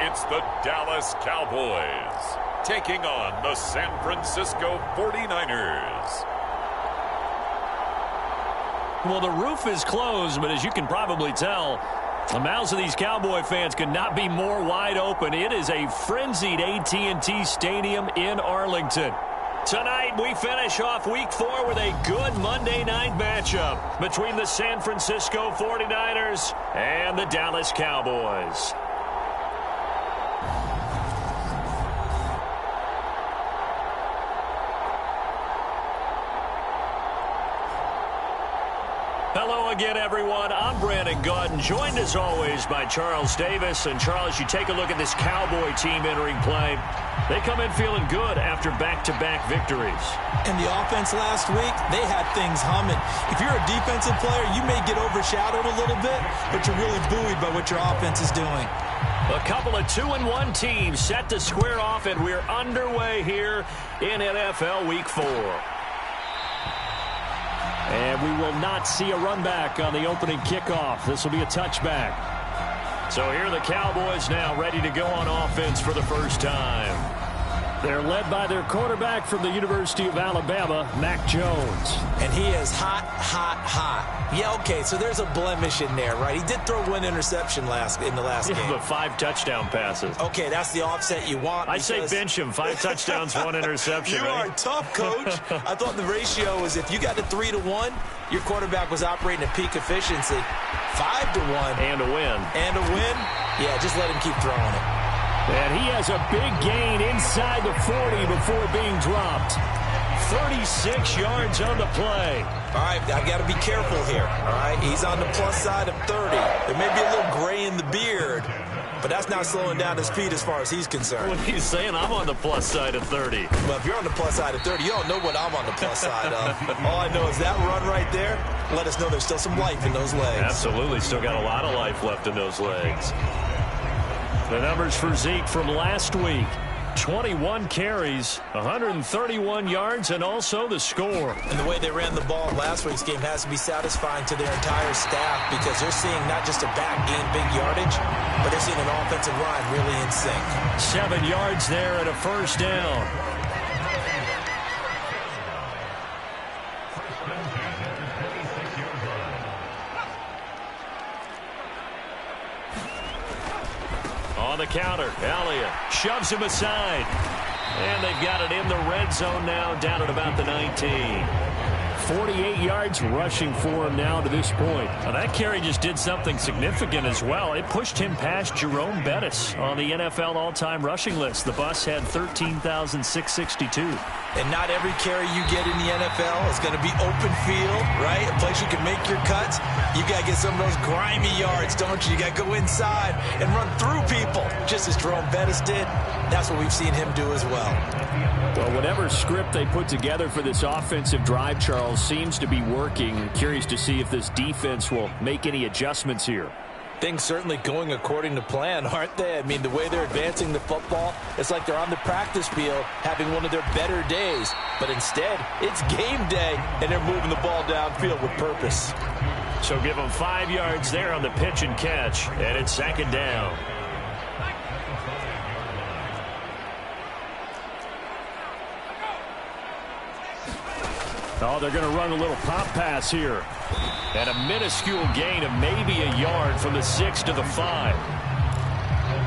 it's the Dallas Cowboys taking on the San Francisco 49ers. Well, the roof is closed, but as you can probably tell, the mouths of these Cowboy fans could not be more wide open. It is a frenzied AT&T Stadium in Arlington. Tonight, we finish off Week 4 with a good Monday night matchup between the San Francisco 49ers and the Dallas Cowboys. Hello again, everyone. I'm Brandon Gaudin, joined as always by Charles Davis. And Charles, you take a look at this Cowboy team entering play. They come in feeling good after back-to-back victories. And the offense last week, they had things humming. If you're a defensive player, you may get overshadowed a little bit, but you're really buoyed by what your offense is doing. A couple of 2-1 teams set to square off, and we're underway here in NFL Week 4. And we will not see a run back on the opening kickoff. This will be a touchback. So here are the Cowboys now ready to go on offense for the first time. They're led by their quarterback from the University of Alabama, Mac Jones. And he is hot, hot, hot. Yeah, okay, so there's a blemish in there, right? He did throw one interception in the last game. But 5 touchdown passes. Okay, that's the offset you want. I say bench him. 5 touchdowns, 1 interception. You are tough, Coach. I thought the ratio was if you got to 3-1, your quarterback was operating at peak efficiency. 5-1. And a win. And a win? Yeah, just let him keep throwing it. And he has a big gain inside the 40 before being dropped. 36 yards on the play. All right, I've got to be careful here. All right, he's on the plus side of 30. There may be a little gray in the beard, but that's not slowing down his speed as far as he's concerned. What he's saying, I'm on the plus side of 30. Well, if you're on the plus side of 30, you don't know what I'm on the plus side of. All I know is that run right there, let us know there's still some life in those legs. Absolutely, still got a lot of life left in those legs. The numbers for Zeke from last week. 21 carries, 131 yards, and also the score. And the way they ran the ball in last week's game has to be satisfying to their entire staff because they're seeing not just a back gain big yardage, but they're seeing an offensive line really in sync. 7 yards there and a first down. On the counter, Elliott shoves him aside. And they've got it in the red zone now, down at about the 19. 48 yards rushing for him now to this point. Now that carry just did something significant as well. It pushed him past Jerome Bettis on the NFL all-time rushing list. The bus had 13,662. And not every carry you get in the NFL is going to be open field, right? A place you can make your cuts. You got to get some of those grimy yards, don't you? You got to go inside and run through people, just as Jerome Bettis did. That's what we've seen him do as well. Well, whatever script they put together for this offensive drive, Charles, seems to be working. Curious to see if this defense will make any adjustments here. Things certainly going according to plan, aren't they? I mean, the way they're advancing the football, it's like they're on the practice field having one of their better days. But instead, it's game day, and they're moving the ball downfield with purpose. So give them 5 yards there on the pitch and catch, and it's second down. Oh, they're going to run a little pop pass here. And a minuscule gain of maybe a yard from the 6 to the 5.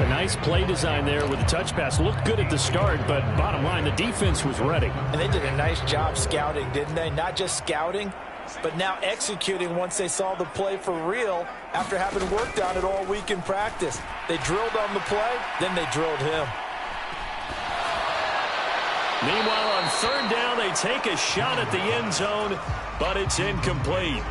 A nice play design there with the touch pass. Looked good at the start, but bottom line, the defense was ready. And they did a nice job scouting, didn't they? Not just scouting, but now executing once they saw the play for real after having worked on it all week in practice. They drilled on the play, then they drilled him. Meanwhile, on third down, they take a shot at the end zone, but it's incomplete.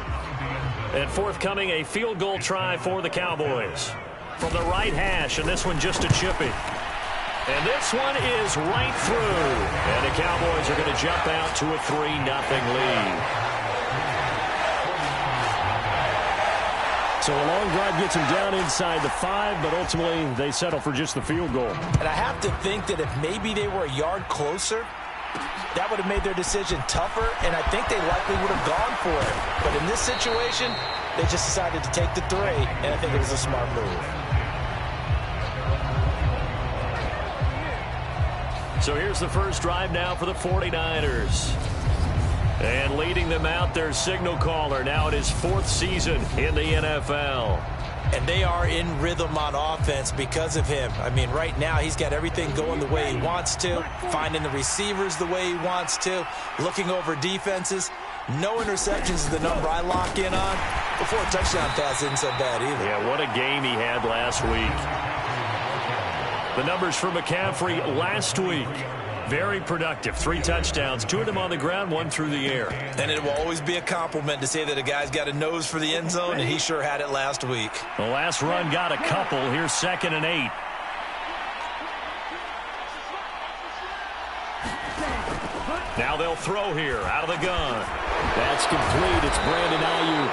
And forthcoming, a field goal try for the Cowboys. From the right hash, and this one just a chippy. And this one is right through. And the Cowboys are going to jump out to a 3-0 lead. So a long drive gets them down inside the 5, but ultimately they settle for just the field goal. And I have to think that if maybe they were a yard closer, that would have made their decision tougher, and I think they likely would have gone for it. But in this situation, they just decided to take the 3, and I think it was a smart move. So here's the first drive now for the 49ers. And leading them out, their signal caller, now in his 4th season in the NFL. And they are in rhythm on offense because of him. I mean, right now, he's got everything going the way he wants to, finding the receivers the way he wants to, looking over defenses. No interceptions is the number I lock in on. Before a touchdown pass isn't so bad either. Yeah, what a game he had last week. The numbers for McCaffrey last week. Very productive. 3 touchdowns, 2 of them on the ground, 1 through the air. And it will always be a compliment to say that a guy's got a nose for the end zone, and he sure had it last week. The last run got a couple. Here's 2nd and 8. Now they'll throw here out of the gun. That's complete. It's Brandon Ayuk.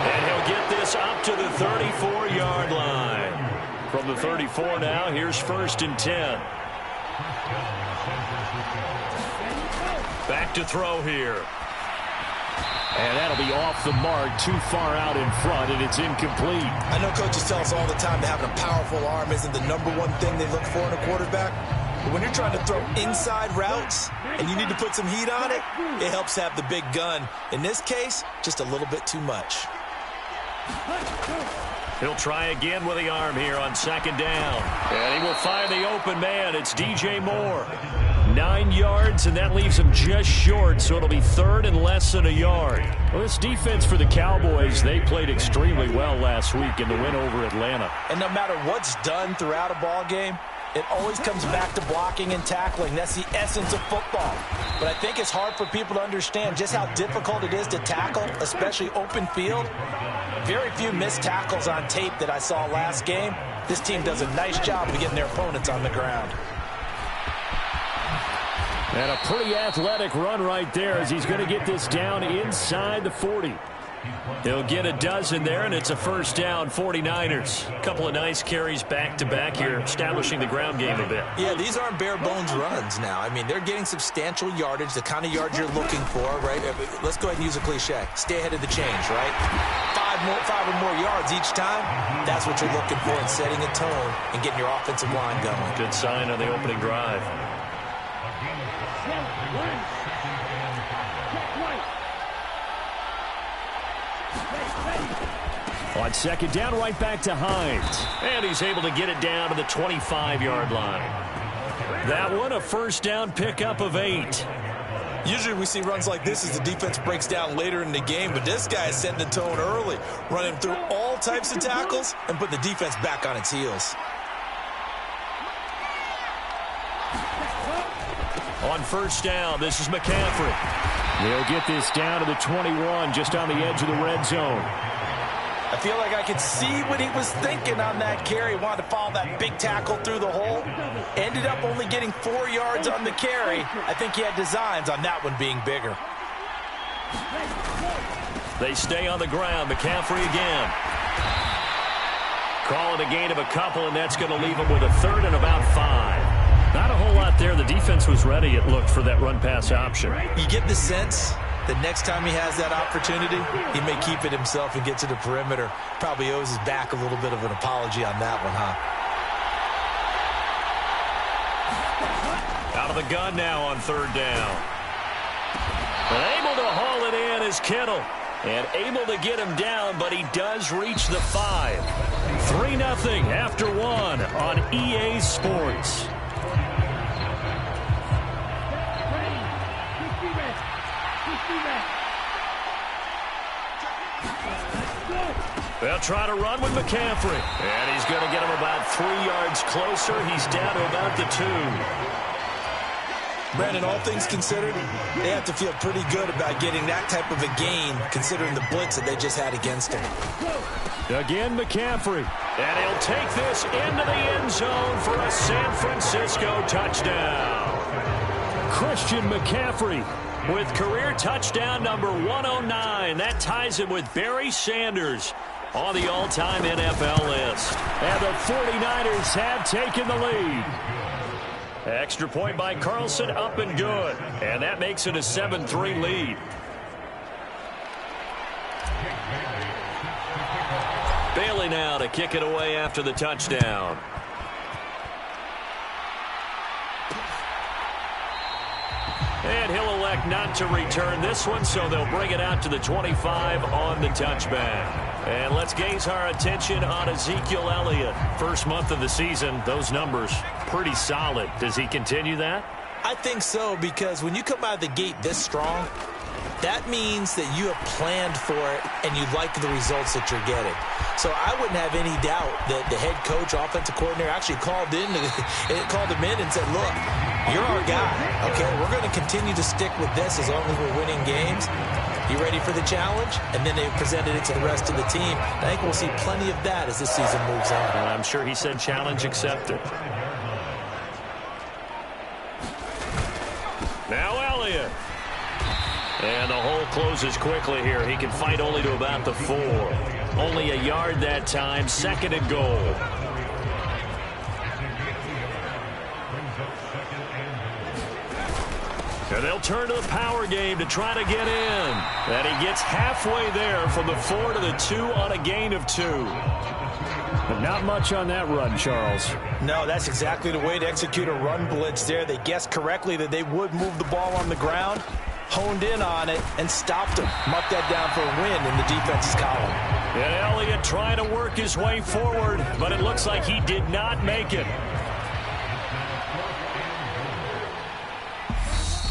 And he'll get this up to the 34-yard line. From the 34 now, here's 1st and 10. Back to throw here. And that'll be off the mark, too far out in front, and it's incomplete. I know coaches tell us all the time that having a powerful arm isn't the number one thing they look for in a quarterback. But when you're trying to throw inside routes and you need to put some heat on it, it helps have the big gun. In this case, just a little bit too much. He'll try again with the arm here on 2nd down. And he will find the open man. It's DJ Moore. 9 yards, and that leaves him just short, so it'll be 3rd and less than a yard. Well, this defense for the Cowboys, they played extremely well last week in the win over Atlanta. And no matter what's done throughout a ball game, it always comes back to blocking and tackling. That's the essence of football. But I think it's hard for people to understand just how difficult it is to tackle, especially open field. Very few missed tackles on tape that I saw last game. This team does a nice job of getting their opponents on the ground. And a pretty athletic run right there as he's going to get this down inside the 40. He'll get a dozen there, and it's a 1st down, 49ers. A couple of nice carries back-to-back here, establishing the ground game a bit. Yeah, these aren't bare-bones runs now. I mean, they're getting substantial yardage, the kind of yards you're looking for, right? Let's go ahead and use a cliche. Stay ahead of the change, right? 5 or more yards each time, that's what you're looking for in setting a tone and getting your offensive line going. Good sign on the opening drive. On 2nd down, right back to Hines. And he's able to get it down to the 25-yard line. That one, a 1st down pickup of 8. Usually we see runs like this as the defense breaks down later in the game, but this guy is setting the tone early, running through all types of tackles and putting the defense back on its heels. On 1st down, this is McCaffrey. They'll get this down to the 21, just on the edge of the red zone. I feel like I could see what he was thinking on that carry. Wanted to follow that big tackle through the hole. Ended up only getting 4 yards on the carry. I think he had designs on that one being bigger. They stay on the ground. McCaffrey again. Call it a gain of a couple, and that's going to leave him with a 3rd and about 5. Not a whole lot there. The defense was ready, it looked, for that run-pass option. You get the sense the next time he has that opportunity, he may keep it himself and get to the perimeter. Probably owes his back a little bit of an apology on that one, huh? Out of the gun now on 3rd down. And able to haul it in is Kittle. And able to get him down, but he does reach the 5. 3-0 after 1 on EA Sports. They'll try to run with McCaffrey. And he's going to get him about 3 yards closer. He's down to about the 2. Brandon, all things considered, they have to feel pretty good about getting that type of a gain, considering the blitz that they just had against him. Again, McCaffrey. And he'll take this into the end zone for a San Francisco touchdown. Christian McCaffrey with career touchdown number 109. That ties him with Barry Sanders on the all-time NFL list. And the 49ers have taken the lead. Extra point by Carlson, up and good. And that makes it a 7-3 lead. Bailey now to kick it away after the touchdown. And he'll elect not to return this one, so they'll bring it out to the 25 on the touchback. And let's gaze our attention on Ezekiel Elliott. First month of the season, those numbers pretty solid. Does he continue that? I think so, because when you come out of the gate this strong, that means that you have planned for it and you like the results that you're getting. So I wouldn't have any doubt that the head coach, offensive coordinator, actually called him in and said, look, you're our guy, okay? We're going to continue to stick with this as long as we're winning games. You ready for the challenge? And then they presented it to the rest of the team. I think we'll see plenty of that as this season moves on. And I'm sure he said challenge accepted. Now Elliott. And the hole closes quickly here. He can fight only to about the 4. Only a yard that time. 2nd and goal. And they'll turn to the power game to try to get in. And he gets halfway there from the 4 to the 2 on a gain of 2. But not much on that run, Charles. No, that's exactly the way to execute a run blitz there. They guessed correctly that they would move the ball on the ground, honed in on it, and stopped him. Marked that down for a win in the defense's column. And Elliott trying to work his way forward, but it looks like he did not make it.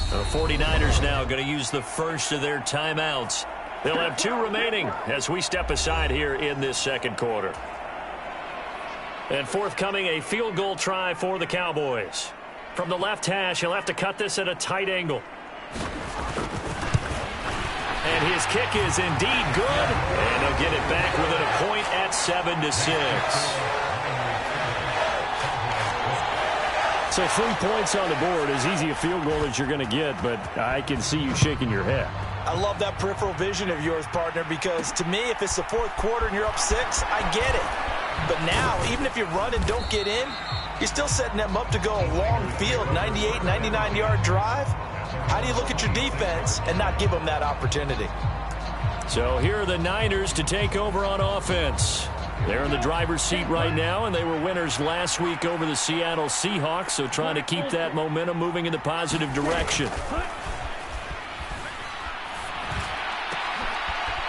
The 49ers now going to use the first of their timeouts. They'll have 2 remaining as we step aside here in this second quarter. And forthcoming, a field goal try for the Cowboys. From the left hash, he'll have to cut this at a tight angle. And his kick is indeed good. And they'll get it back within a point at 7-6. So 3 points on the board, as easy a field goal as you're going to get, but I can see you shaking your head. I love that peripheral vision of yours, partner, because to me, if it's the 4th quarter and you're up 6, I get it. But now, even if you run and don't get in, you're still setting them up to go a long field, 98, 99-yard drive. How do you look at your defense and not give them that opportunity? So here are the Niners to take over on offense. They're in the driver's seat right now, and they were winners last week over the Seattle Seahawks, so trying to keep that momentum moving in the positive direction.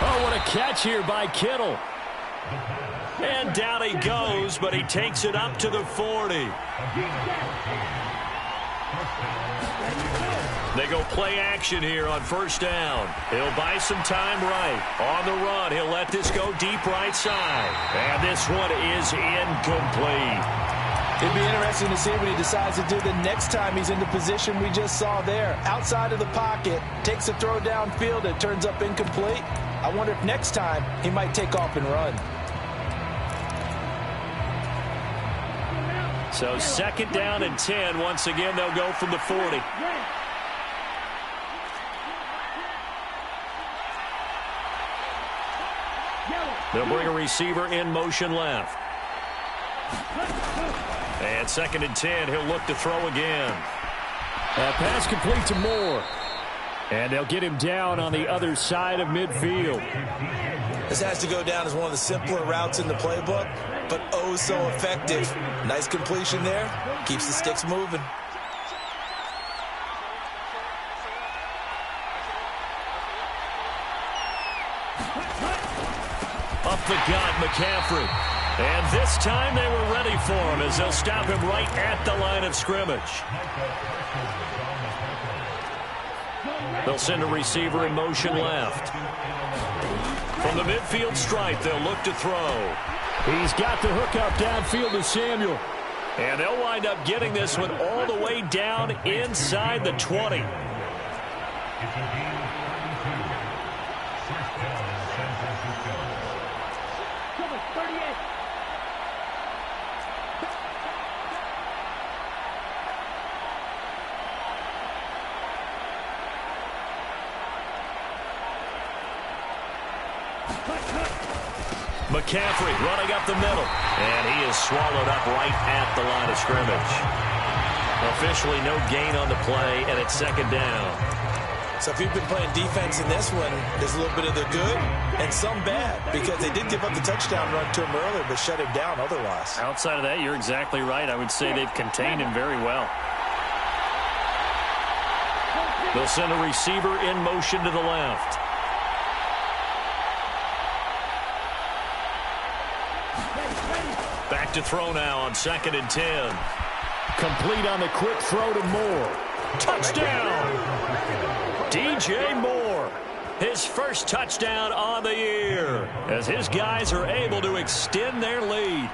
Oh, what a catch here by Kittle. And down he goes, but he takes it up to the 40. They go play action here on first down. He'll buy some time right. On the run, he'll let this go deep right side. And this one is incomplete. It'd be interesting to see what he decides to do the next time he's in the position we just saw there. Outside of the pocket, takes a throw downfield, it turns up incomplete. I wonder if next time he might take off and run. So 2nd down and 10. Once again, they'll go from the 40. They'll bring a receiver in motion left. And 2nd and 10. He'll look to throw again. Pass complete to Moore. And they'll get him down on the other side of midfield. This has to go down as one of the simpler routes in the playbook, but oh so effective. Nice completion there. Keeps the sticks moving. Up the gut, McCaffrey. And this time they were ready for him as they'll stop him right at the line of scrimmage. They'll send a receiver in motion left. From the midfield stripe, they'll look to throw. He's got the hook up downfield to Samuel. And they'll wind up getting this one all the way down inside the 20. McCaffrey running up the middle. And he is swallowed up right at the line of scrimmage. Officially no gain on the play, and it's 2nd down. So if you've been playing defense in this one, there's a little bit of the good and some bad, because they did give up the touchdown run to him earlier, but shut him down otherwise. Outside of that, you're exactly right. I would say they've contained him very well. They'll send a receiver in motion to the left. Back to throw now on 2nd and 10. Complete on the quick throw to Moore. Touchdown! DJ Moore. His first touchdown on the year as his guys are able to extend their lead.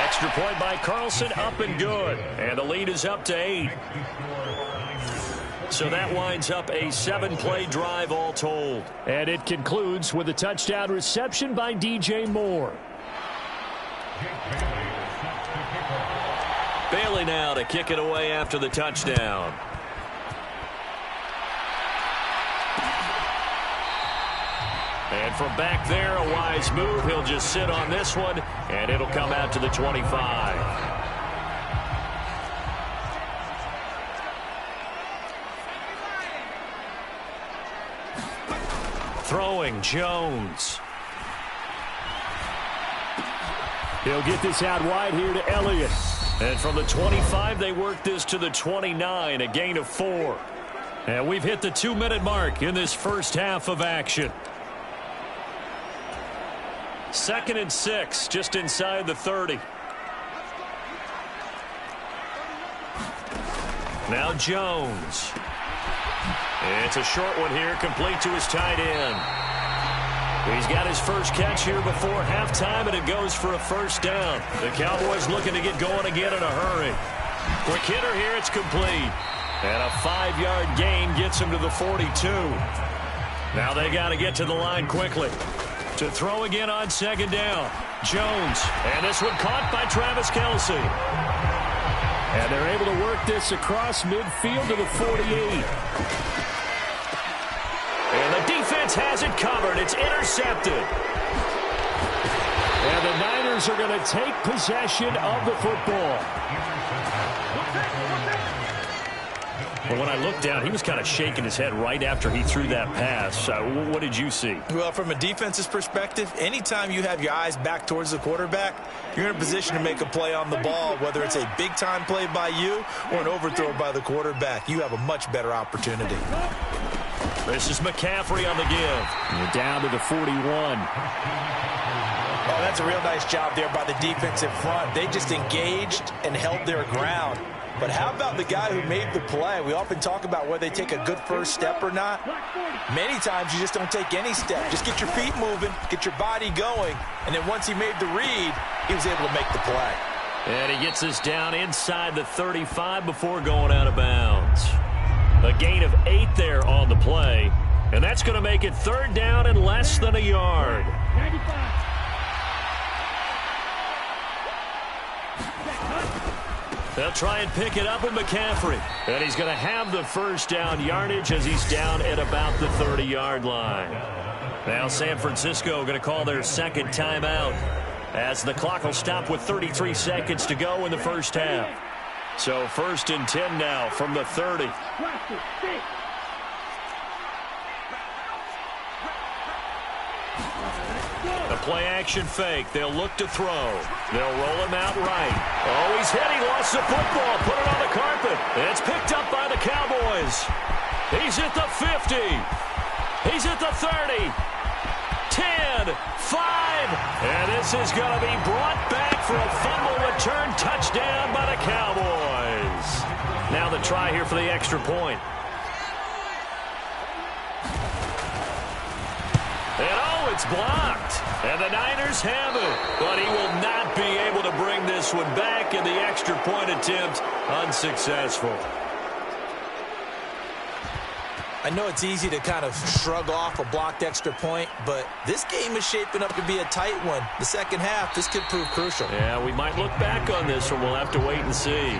Extra point by Carlson, up and good. And the lead is up to 8. So that winds up a 7-play drive all told. And it concludes with a touchdown reception by DJ Moore. Bailey now to kick it away after the touchdown. And from back there, a wise move. He'll just sit on this one, and it'll come out to the 25. Throwing, Jones. He'll get this out wide here to Elliott. And from the 25, they work this to the 29, a gain of 4. And we've hit the 2-minute mark in this first half of action. 2nd and 6, just inside the 30. Now Jones. It's a short one here, complete to his tight end. He's got his first catch here before halftime, and it goes for a first down. The Cowboys looking to get going again in a hurry. Quick hitter here, it's complete. And a 5-yard gain gets him to the 42. Now they got to get to the line quickly. To throw again on 2nd down. Jones. And this one caught by Travis Kelce. And they're able to work this across midfield to the 48. And the defense has it covered. It's intercepted. And the Niners are going to take possession of the football. Well, when I looked down, he was kind of shaking his head right after he threw that pass. What did you see? Well, from a defense's perspective, anytime you have your eyes back towards the quarterback, you're in a position to make a play on the ball, whether it's a big-time play by you or an overthrow by the quarterback. You have a much better opportunity. This is McCaffrey on the give. And down to the 41. Oh, that's a real nice job there by the defensive front. They just engaged and held their ground. But how about the guy who made the play? We often talk about whether they take a good first step or not. Many times you just don't take any step. Just get your feet moving, get your body going, and then once he made the read, he was able to make the play. And he gets us down inside the 35 before going out of bounds. A gain of 8 there on the play, and that's going to make it 3rd down and less than a yard. 95. They'll try and pick it up with McCaffrey. And he's going to have the first down yardage as he's down at about the 30-yard line. Now San Francisco going to call their 2nd timeout as the clock will stop with 33 seconds to go in the first half. So 1st and 10 now from the 30. A play-action fake. They'll look to throw. They'll roll him out right. Oh, he's hit. He lost the football. Put it on the carpet. It's picked up by the Cowboys. He's at the 50. He's at the 30. 10, 5. And this is going to be brought back for a fumble return touchdown by the Cowboys. Now the try here for the extra point. And oh, it's blocked. And the Niners have it. But he will not be able to bring this one back, and the extra point attempt unsuccessful. I know it's easy to kind of shrug off a blocked extra point, but this game is shaping up to be a tight one. The second half, this could prove crucial. Yeah, we might look back on this one. We'll have to wait and see.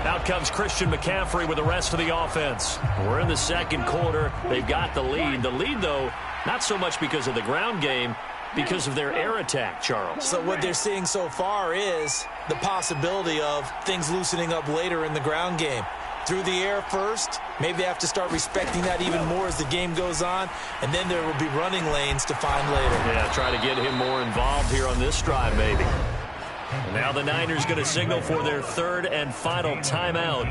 Out comes Christian McCaffrey with the rest of the offense. We're in the second quarter. They've got the lead. The lead, though, not so much because of the ground game, because of their air attack, Charles. So what they're seeing so far is the possibility of things loosening up later in the ground game. Through the air first, maybe they have to start respecting that even more as the game goes on, and then there will be running lanes to find later. Yeah, try to get him more involved here on this drive, maybe. And now the Niners going to signal for their third and final timeout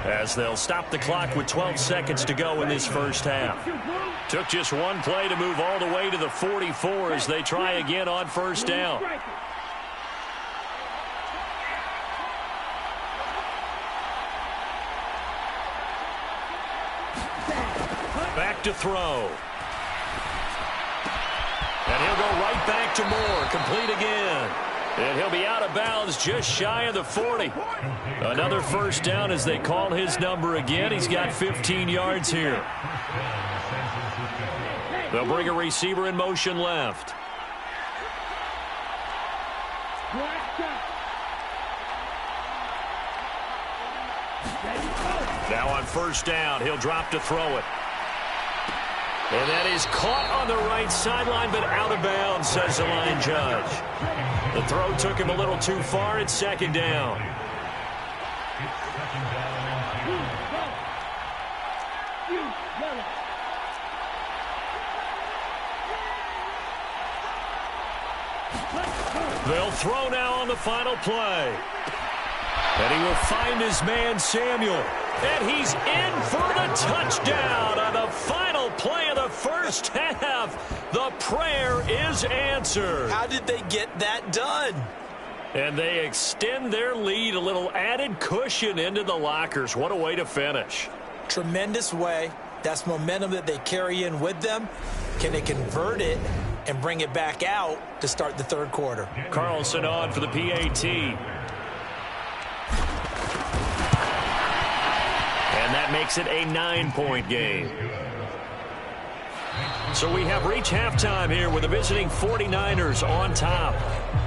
as they'll stop the clock with 12 seconds to go in this first half. Took just one play to move all the way to the 44 as they try again on first down. Back to throw. And he'll go right back to Moore. Complete again. And he'll be out of bounds just shy of the 40. Another first down as they call his number again. He's got 15 yards here. They'll bring a receiver in motion left. Now on first down, he'll drop to throw it. And that is caught on the right sideline, but out of bounds, says the line judge. The throw took him a little too far. It's second down. They'll throw now on the final play. And he will find his man, Samuel. And he's in for the touchdown on the final play of the first half. The prayer is answered. How did they get that done? And they extend their lead, a little added cushion into the lockers. What a way to finish. Tremendous way. That's momentum that they carry in with them. Can they convert it and bring it back out to start the third quarter? Carlson on for the PAT. And that makes it a 9-point game. So we have reached halftime here with the visiting 49ers on top.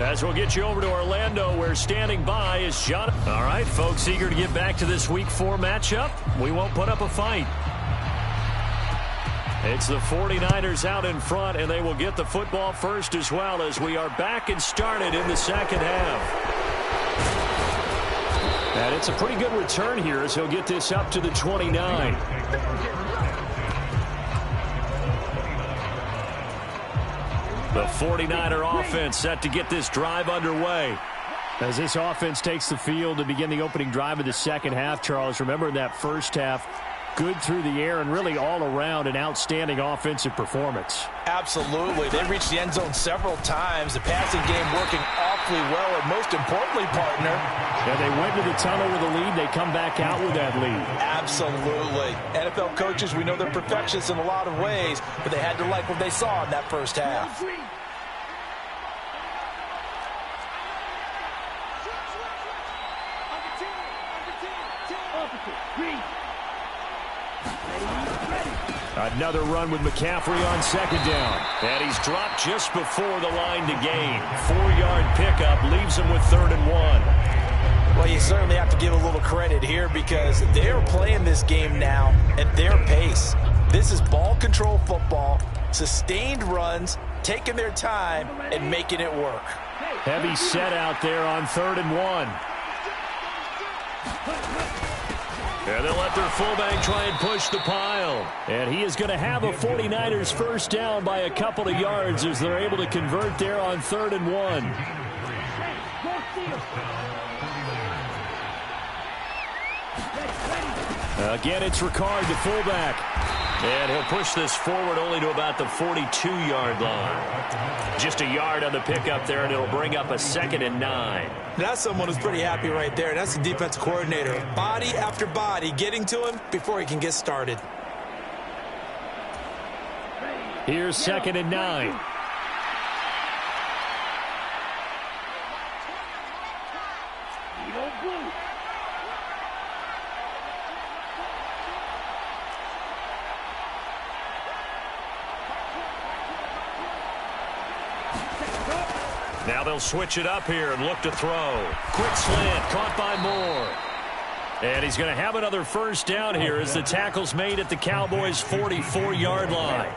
As we'll get you over to Orlando, where standing by is John. All right, folks, eager to get back to this Week 4 matchup. We won't put up a fight. It's the 49ers out in front, and they will get the football first as well as we are back and started in the second half. And it's a pretty good return here as he'll get this up to the 29. The 49er offense set to get this drive underway. As this offense takes the field to begin the opening drive of the second half, Charles, remember in that first half, good through the air and really all around an outstanding offensive performance. Absolutely. They reached the end zone several times. The passing game working awfully well, and most importantly, partner. Yeah, they went to the tunnel with a lead. They come back out with that lead. Absolutely. NFL coaches, we know they're perfectionists in a lot of ways, but they had to like what they saw in that first half. Another run with McCaffrey on second down. And he's dropped just before the line to gain. 4-yard pickup leaves him with 3rd and 1. Well, you certainly have to give a little credit here because they're playing this game now at their pace. This is ball control football, sustained runs, taking their time, and making it work. Heavy set out there on 3rd and 1. And they'll let their fullback try and push the pile. And he is going to have a 49ers first down by a couple of yards as they're able to convert there on 3rd and 1. Again, it's Ricard, the fullback. And he'll push this forward only to about the 42-yard line. Just a yard on the pickup there, and it'll bring up a 2nd and 9. That's someone who's pretty happy right there. That's the defensive coordinator. Body after body getting to him before he can get started. Here's 2nd and 9. Now they'll switch it up here and look to throw. Quick slant, caught by Moore. And he's going to have another first down here as the tackle's made at the Cowboys' 44-yard line.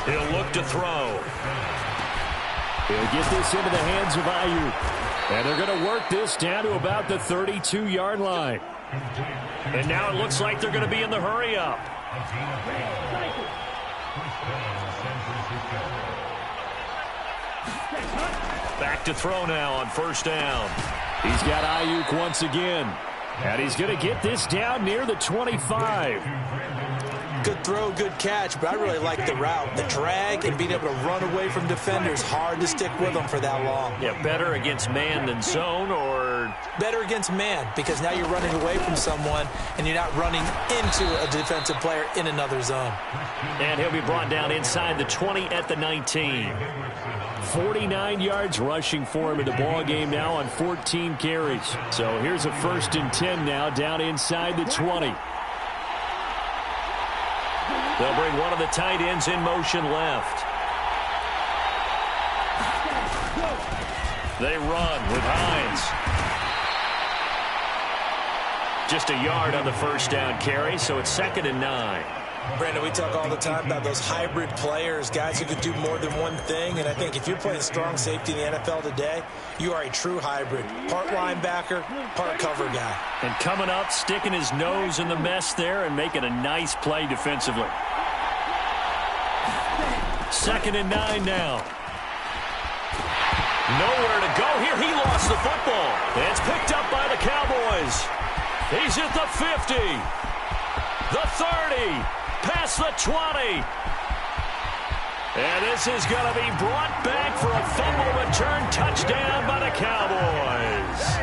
He'll look to throw. He'll get this into the hands of Ayuk. And they're going to work this down to about the 32-yard line. And now it looks like they're going to be in the hurry-up. Back to throw now on first down. He's got Ayuk once again. And he's going to get this down near the 25. Good throw, good catch, but I really like the route. The drag and being able to run away from defenders, hard to stick with them for that long. Yeah, better against man than zone, or? Better against man, because now you're running away from someone and you're not running into a defensive player in another zone. And he'll be brought down inside the 20 at the 19. 49 yards rushing for him in the ball game now on 14 carries. So here's a 1st and 10 now down inside the 20. They'll bring one of the tight ends in motion left. They run with Hines. Just a yard on the first down carry, so it's 2nd and 9. Brandon, we talk all the time about those hybrid players, guys who could do more than one thing, and I think if you're playing strong safety in the NFL today, you are a true hybrid. Part linebacker, part cover guy. And coming up, sticking his nose in the mess there and making a nice play defensively. 2nd and 9 now. Nowhere to go here. He lost the football. It's picked up by the Cowboys. He's at the 50. The 30. Past the 20. And this is going to be brought back for a fumble return touchdown by the Cowboys.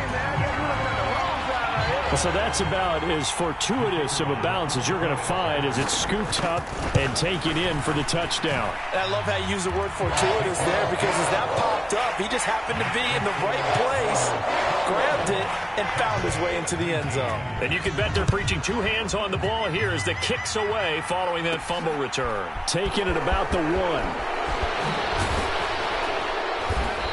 So that's about as fortuitous of a bounce as you're going to find as it's scooped up and taken in for the touchdown. And I love how you use the word fortuitous there, because as that popped up, he just happened to be in the right place, grabbed it, and found his way into the end zone. And you can bet they're preaching 2 hands on the ball here as the kick's away following that fumble return. Taking it about the 1.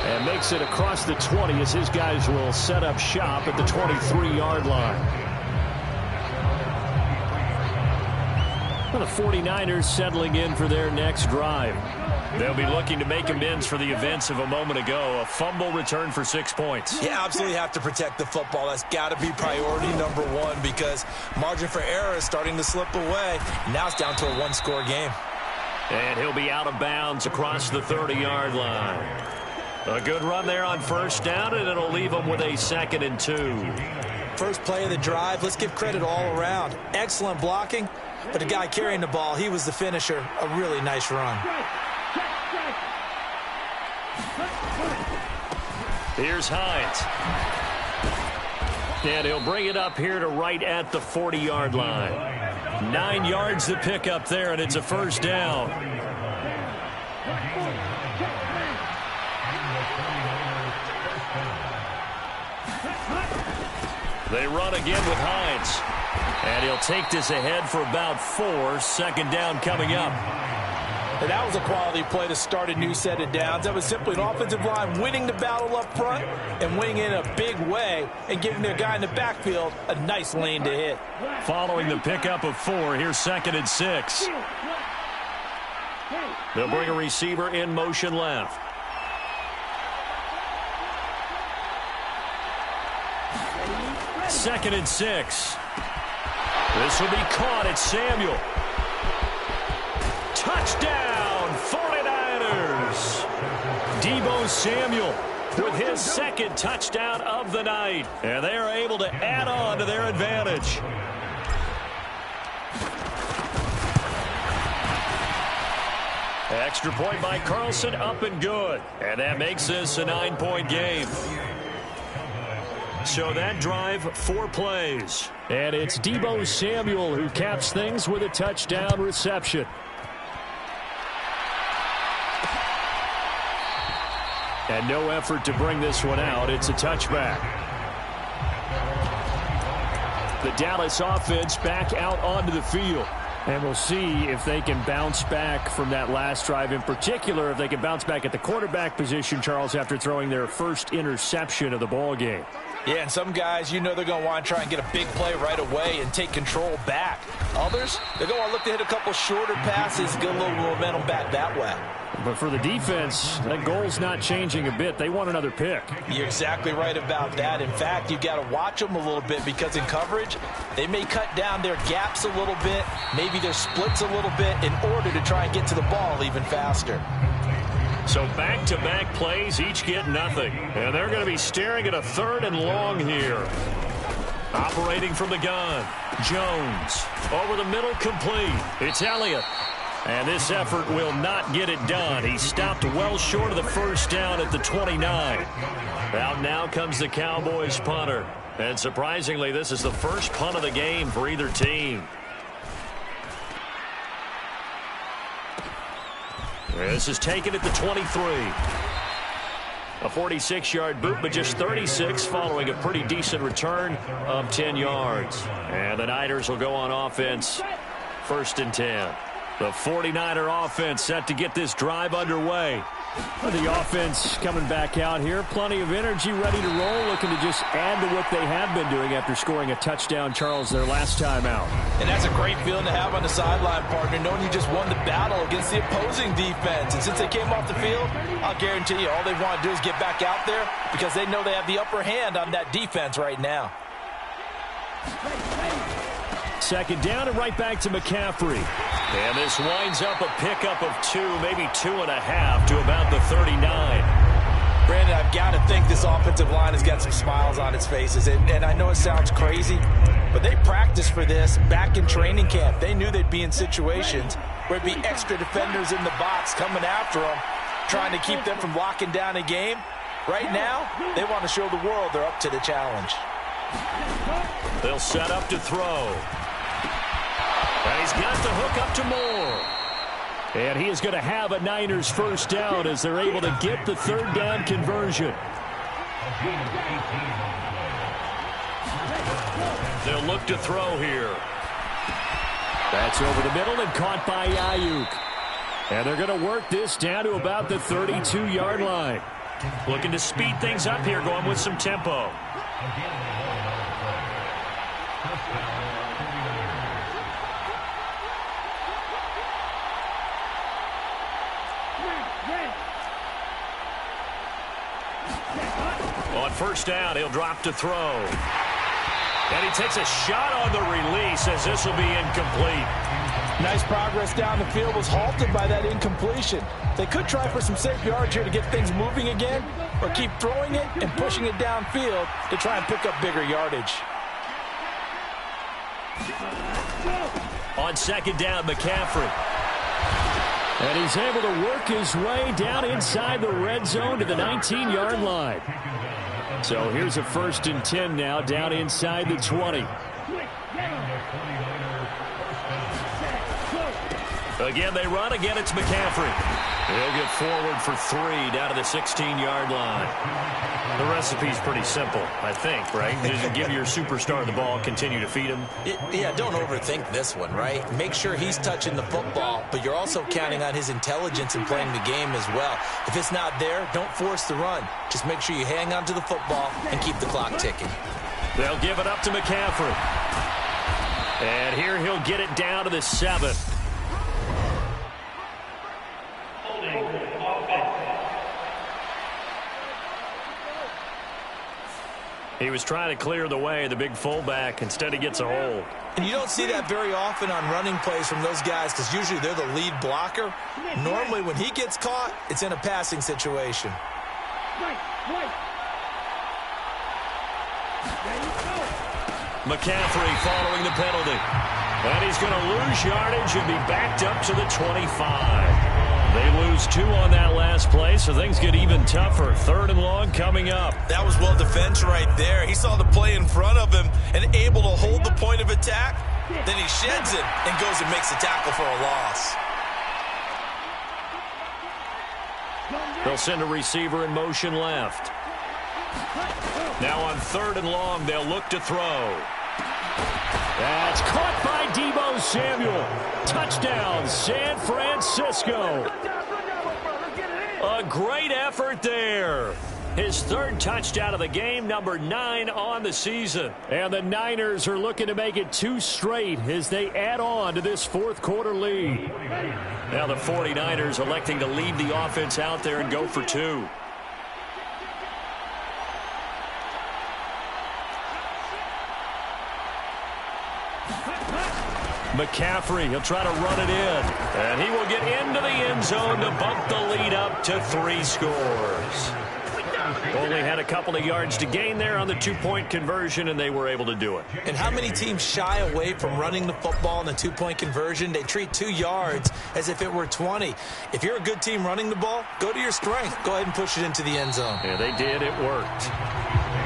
And makes it across the 20 as his guys will set up shop at the 23-yard line. Well, the 49ers settling in for their next drive. They'll be looking to make amends for the events of a moment ago. A fumble return for 6 points. You absolutely have to protect the football. That's got to be priority number 1, because margin for error is starting to slip away. Now it's down to a 1-score game. And he'll be out of bounds across the 30-yard line. A good run there on first down, and it'll leave them with a 2nd and 2. First play of the drive, let's give credit all around. Excellent blocking, but the guy carrying the ball, he was the finisher. A really nice run. Here's Hines. And he'll bring it up here to right at the 40-yard line. 9 yards to pick up there, and it's a first down. They run again with Hines. And he'll take this ahead for about 4. 2nd down coming up. And that was a quality play to start a new set of downs. That was simply an offensive line winning the battle up front and winning in a big way and giving their guy in the backfield a nice lane to hit. Following the pickup of 4, here's 2nd and 6. They'll bring a receiver in motion left. Second and 6. This will be caught. It's Samuel. Touchdown, 49ers. Deebo Samuel with his 2nd touchdown of the night. And they are able to add on to their advantage. Extra point by Carlson, up and good. And that makes this a 9-point game. So that drive, 4 plays. And it's Deebo Samuel who caps things with a touchdown reception. And no effort to bring this one out. It's a touchback. The Dallas offense back out onto the field. And we'll see if they can bounce back from that last drive. In particular, if they can bounce back at the quarterback position, Charles, after throwing their first interception of the ball game. Yeah, and some guys, you know they're going to want to try and get a big play right away and take control back. Others, they're going to want to look to hit a couple shorter passes, get a little momentum back that way. But for the defense, that goal's not changing a bit. They want another pick. You're exactly right about that. In fact, you've got to watch them a little bit, because in coverage, they may cut down their gaps a little bit, maybe their splits a little bit, in order to try and get to the ball even faster. So back-to-back plays, each get nothing. And they're going to be staring at a 3rd and long here. Operating from the gun. Jones. Over the middle, complete. It's Elliott. And this effort will not get it done. He stopped well short of the first down at the 29. Out now comes the Cowboys punter. And surprisingly, this is the first punt of the game for either team. This is taken at the 23. A 46-yard boot, but just 36 following a pretty decent return of 10 yards. And the Niners will go on offense, 1st and 10. The 49er offense set to get this drive underway. The offense coming back out here. Plenty of energy, ready to roll, looking to just add to what they have been doing after scoring a touchdown, Charles, their last time out. And that's a great feeling to have on the sideline, partner, knowing you just won the battle against the opposing defense. And since they came off the field, I'll guarantee you all they want to do is get back out there because they know they have the upper hand on that defense right now. 2nd down and right back to McCaffrey. And this winds up a pickup of 2, maybe 2.5 to about the 39. Brandon, I've got to think this offensive line has got some smiles on its faces. And I know it sounds crazy, but they practiced for this back in training camp. They knew they'd be in situations where it'd be extra defenders in the box coming after them, trying to keep them from locking down a game. Right now, they want to show the world they're up to the challenge. They'll set up to throw. And he's got the hook up to Moore. And he is going to have a Niners 1st down as they're able to get the 3rd down conversion. They'll look to throw here. That's over the middle and caught by Ayuk. And they're going to work this down to about the 32-yard line. Looking to speed things up here, going with some tempo. On 1st down, he'll drop to throw. And he takes a shot on the release as this will be incomplete. Nice progress down the field, was halted by that incompletion. They could try for some safe yards here to get things moving again, or keep throwing it and pushing it downfield to try and pick up bigger yardage. On 2nd down, McCaffrey. And he's able to work his way down inside the red zone to the 19-yard line. So here's a 1st and 10 now, down inside the 20. Again, they run. Again, it's McCaffrey. He'll get forward for 3 down to the 16-yard line. The recipe's pretty simple, I think, right? Just give your superstar the ball, continue to feed him. Yeah, don't overthink this one, right? Make sure he's touching the football, but you're also counting on his intelligence in playing the game as well. If it's not there, don't force the run. Just make sure you hang on to the football and keep the clock ticking. They'll give it up to McCaffrey. And here he'll get it down to the 7. He was trying to clear the way, the big fullback. Instead, he gets a hold. And you don't see that very often on running plays from those guys because usually they're the lead blocker. Normally, when he gets caught, it's in a passing situation. McCaffrey following the penalty. And he's going to lose yardage and be backed up to the 25. They lose 2 on that last play, so things get even tougher. 3rd and long coming up. That was well defense right there. He saw the play in front of him and able to hold the point of attack. Then he sheds it and goes and makes a tackle for a loss. They'll send a receiver in motion left. Now on 3rd and long, they'll look to throw. That's caught by Deebo Samuel. Touchdown, San Francisco. A great effort there. His 3rd touchdown of the game, number 9 on the season. And the Niners are looking to make it 2 straight as they add on to this 4th quarter lead. Now the 49ers electing to leave the offense out there and go for 2. McCaffrey, he'll try to run it in. And he will get into the end end zone to bump the lead up to 3 scores. Only had a couple of yards to gain there on the 2-point conversion, and they were able to do it. And how many teams shy away from running the football in the 2-point conversion? They treat 2 yards as if it were 20. If you're a good team running the ball, go to your strength. Go ahead and push it into the end zone. Yeah, they did. It worked.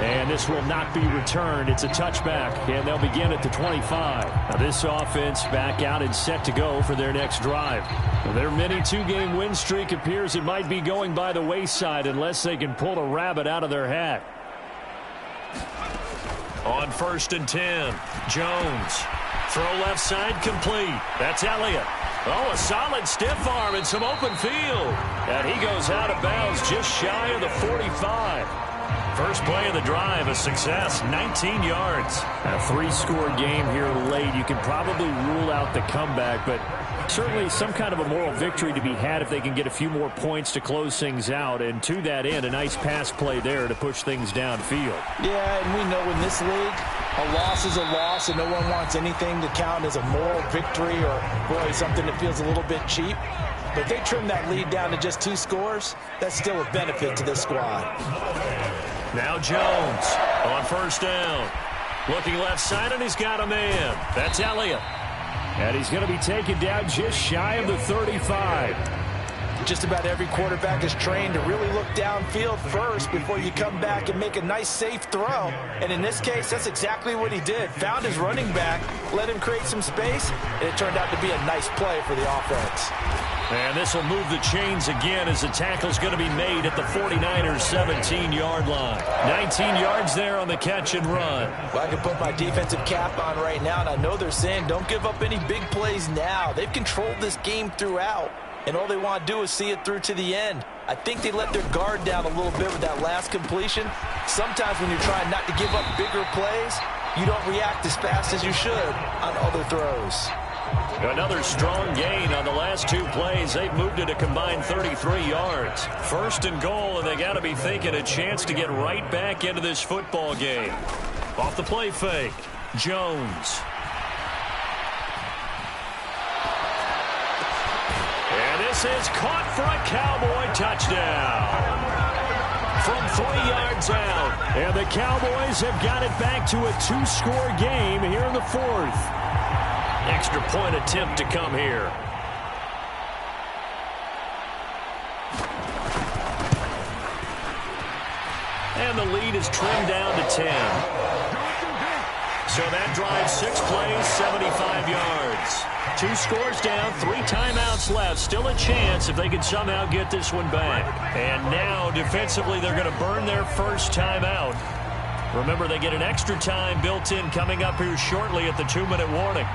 And this will not be returned. It's a touchback, and they'll begin at the 25. Now this offense back out and set to go for their next drive. Their mini 2-game win streak appears it might be going by the wayside unless they can pull a rabbit out of their hat. On 1st and 10, Jones. Throw left side complete. That's Elliott. Oh, a solid stiff arm and some open field. And he goes out of bounds just shy of the 45. First play of the drive, a success, 19 yards. A 3-score game here late. You can probably rule out the comeback, but certainly some kind of a moral victory to be had if they can get a few more points to close things out. And to that end, a nice pass play there to push things downfield. Yeah, and we know in this league, a loss is a loss, and no one wants anything to count as a moral victory or really something that feels a little bit cheap. But if they trim that lead down to just 2 scores, that's still a benefit to this squad. Now Jones on 1st down. Looking left side, and he's got a man. That's Elliott. And he's going to be taken down just shy of the 35. Just about every quarterback is trained to really look downfield first before you come back and make a nice, safe throw. And in this case, that's exactly what he did. Found his running back, let him create some space, and it turned out to be a nice play for the offense. And this will move the chains again as the tackle's going to be made at the 49ers' 17-yard line. 19 yards there on the catch and run. Well, I can put my defensive cap on right now, and I know they're saying don't give up any big plays now. They've controlled this game throughout, and all they want to do is see it through to the end. I think they let their guard down a little bit with that last completion. Sometimes when you're trying not to give up bigger plays, you don't react as fast as you should on other throws. Another strong gain on the last 2 plays. They've moved it a combined 33 yards. 1st and goal, and they got to be thinking a chance to get right back into this football game. Off the play fake, Jones. And this is caught for a Cowboy touchdown. From 3 yards out. And the Cowboys have got it back to a 2-score game here in the 4th. Extra point attempt to come here. And the lead is trimmed down to 10. So that drives 6 plays, 75 yards. 2 scores down, 3 timeouts left. Still a chance if they could somehow get this one back. And now defensively they're going to burn their first timeout. Remember, they get an extra time built in coming up here shortly at the 2-minute warning.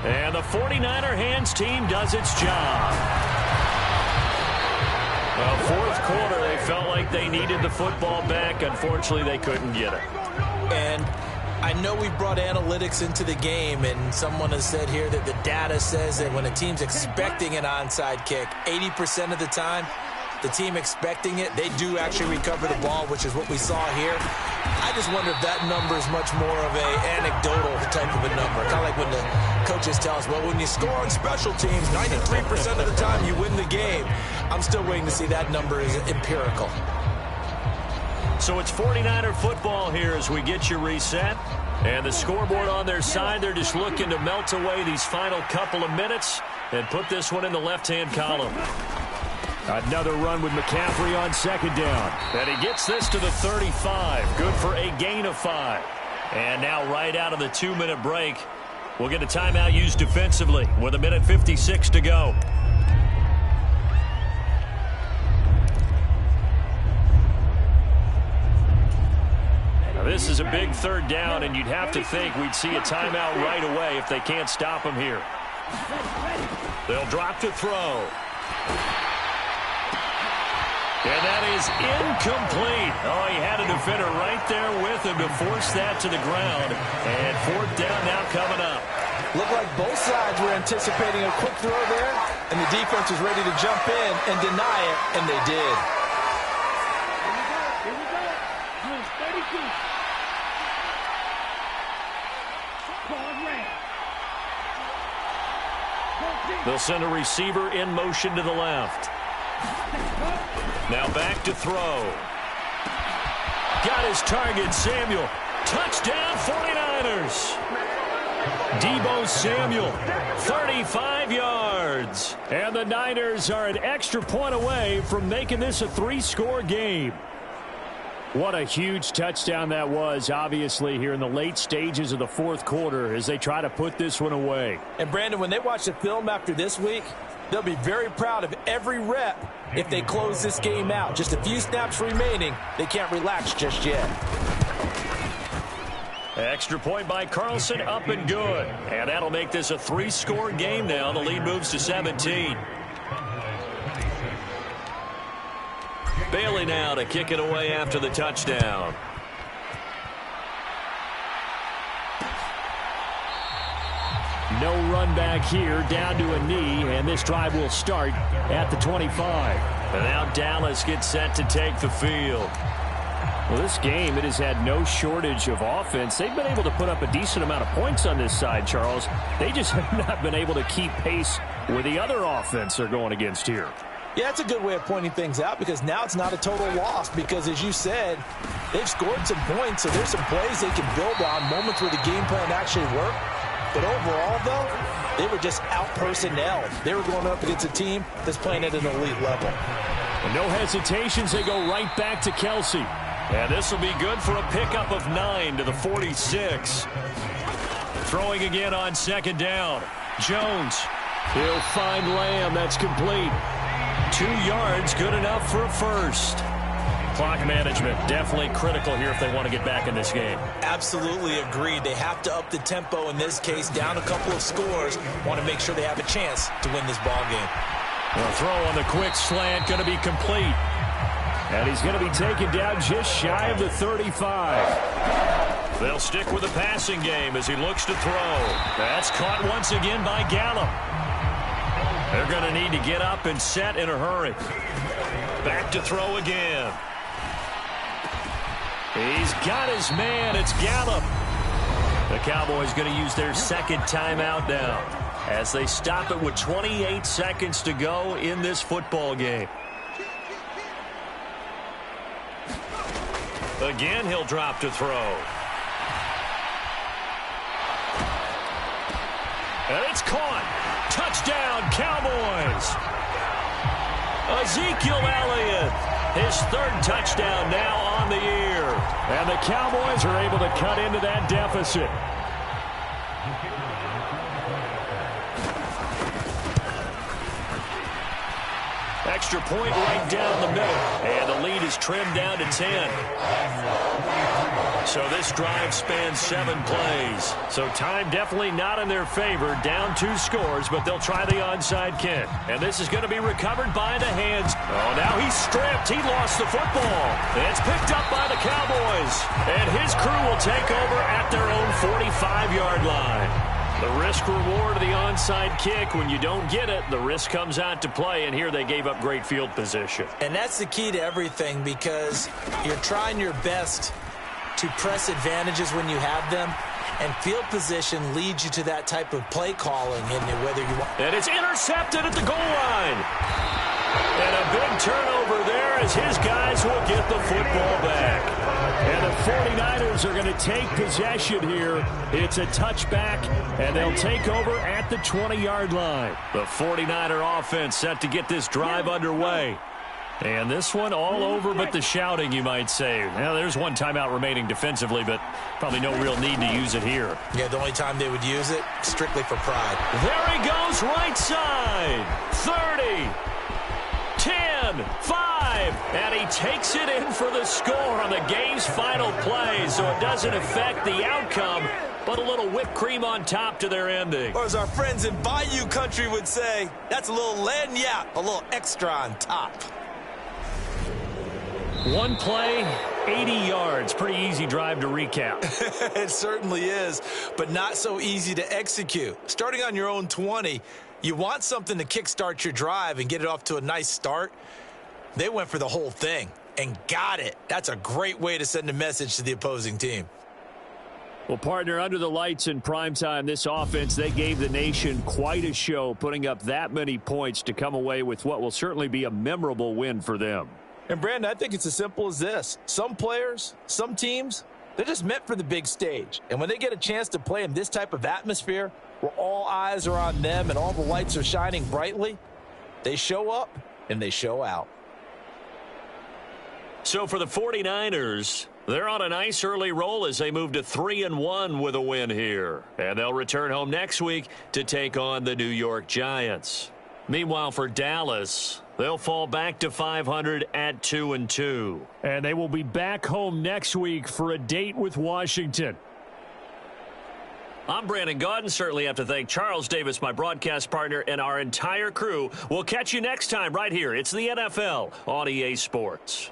And the 49er hands team does its job. Well, 4th quarter, they felt like they needed the football back. Unfortunately, they couldn't get it. And I know we brought analytics into the game, and someone has said here that the data says that when a team's expecting an onside kick, 80% of the time, the team expecting it, they do actually recover the ball, which is what we saw here. I just wonder if that number is much more of an anecdotal type of a number. Kind of like when the coaches tell us, well, when you score on special teams, 93% of the time you win the game. I'm still waiting to see that number is empirical. So it's 49er football here as we get you reset. And the scoreboard on their side, they're just looking to melt away these final couple of minutes and put this one in the left-hand column. Another run with McCaffrey on 2nd down. And he gets this to the 35. Good for a gain of 5. And now right out of the 2-minute break, we'll get a timeout used defensively with 1:56 to go. Now this is a big 3rd down, and you'd have to think we'd see a timeout right away if they can't stop him here. They'll drop to throw. And that is incomplete. Oh, he had a defender right there with him to force that to the ground. And 4th down now coming up. Looked like both sides were anticipating a quick throw there, and the defense was ready to jump in and deny it, and they did. Here we go. Minutes 32. Ball red. They'll send a receiver in motion to the left. Now back to throw. Got his target, Samuel. Touchdown, 49ers. Deebo Samuel, 35 yards. And the Niners are an extra point away from making this a 3-score game. What a huge touchdown that was, obviously, here in the late stages of the fourth quarter as they try to put this one away. And, Brandon, when they watch the film after this week, they'll be very proud of every rep if they close this game out. Just a few snaps remaining. They can't relax just yet. Extra point by Carlson, up and good. And that'll make this a 3-score game now. The lead moves to 17. Bailey now to kick it away after the touchdown. No run back here, down to a knee, and this drive will start at the 25. And now Dallas gets set to take the field. Well, this game, it has had no shortage of offense. They've been able to put up a decent amount of points on this side, Charles. They just have not been able to keep pace with the other offense they're going against here. Yeah, that's a good way of pointing things out because now it's not a total loss because, as you said, they've scored some points, so there's some plays they can build on, moments where the game plan actually worked. But overall, though, they were just out-personnelled. They were going up against a team that's playing at an elite level. And no hesitations, they go right back to Kelsey. And this will be good for a pickup of 9 to the 46. Throwing again on second down. Jones. He'll find Lamb. That's complete. 2 yards, good enough for a first. Clock management definitely critical here if they want to get back in this game. Absolutely agreed. They have to up the tempo in this case, down a couple of scores. Want to make sure they have a chance to win this ball game. The throw on the quick slant going to be complete. And he's going to be taken down just shy of the 35. They'll stick with the passing game as he looks to throw. That's caught once again by Gallup. They're going to need to get up and set in a hurry. Back to throw again. He's got his man. It's Gallup. The Cowboys going to use their second timeout now as they stop it with 28 seconds to go in this football game. Again, he'll drop to throw. And it's caught. Touchdown, Cowboys. Ezekiel Elliott, his third touchdown now on the year. And the Cowboys are able to cut into that deficit. Extra point right down the middle. And the lead is trimmed down to 10. So this drive spans 7 plays. So time definitely not in their favor. Down 2 scores, but they'll try the onside kick. And this is going to be recovered by the hands. Oh, now he's stripped. He lost the football. It's picked up by the Cowboys. And his crew will take over at their own 45-yard line. The risk-reward of the onside kick, when you don't get it, the risk comes out to play, and here they gave up great field position. And that's the key to everything because you're trying your best to press advantages when you have them, and field position leads you to that type of play calling, and whether you want. And it's intercepted at the goal line. And a big turnover there as his guys will get the football back. And the 49ers are going to take possession here. It's a touchback, and they'll take over at the 20-yard line. The 49er offense set to get this drive underway. And this one all over but the shouting, you might say. Now, there's one timeout remaining defensively, but probably no real need to use it here. Yeah, the only time they would use it, strictly for pride. There he goes, right side. 30. 10, 5, and he takes it in for the score on the game's final play, so it doesn't affect the outcome, but a little whipped cream on top to their ending. Or as our friends in Bayou country would say, that's a little lagniappe, a little extra on top. One play, 80 yards. Pretty easy drive to recap. It certainly is, but not so easy to execute. Starting on your own 20, you want something to kickstart your drive and get it off to a nice start. They went for the whole thing and got it. That's a great way to send a message to the opposing team. Well, partner, under the lights in primetime, this offense, they gave the nation quite a show, putting up that many points to come away with what will certainly be a memorable win for them. And, Brandon, I think it's as simple as this. Some players, some teams, they're just meant for the big stage. And when they get a chance to play in this type of atmosphere where all eyes are on them and all the lights are shining brightly, they show up and they show out. So for the 49ers, they're on a nice early roll as they move to 3-1 with a win here. And they'll return home next week to take on the New York Giants. Meanwhile, for Dallas, they'll fall back to 500 at 2-2. And they will be back home next week for a date with Washington. I'm Brandon Gaudin. Certainly have to thank Charles Davis, my broadcast partner, and our entire crew. We'll catch you next time right here. It's the NFL on EA Sports.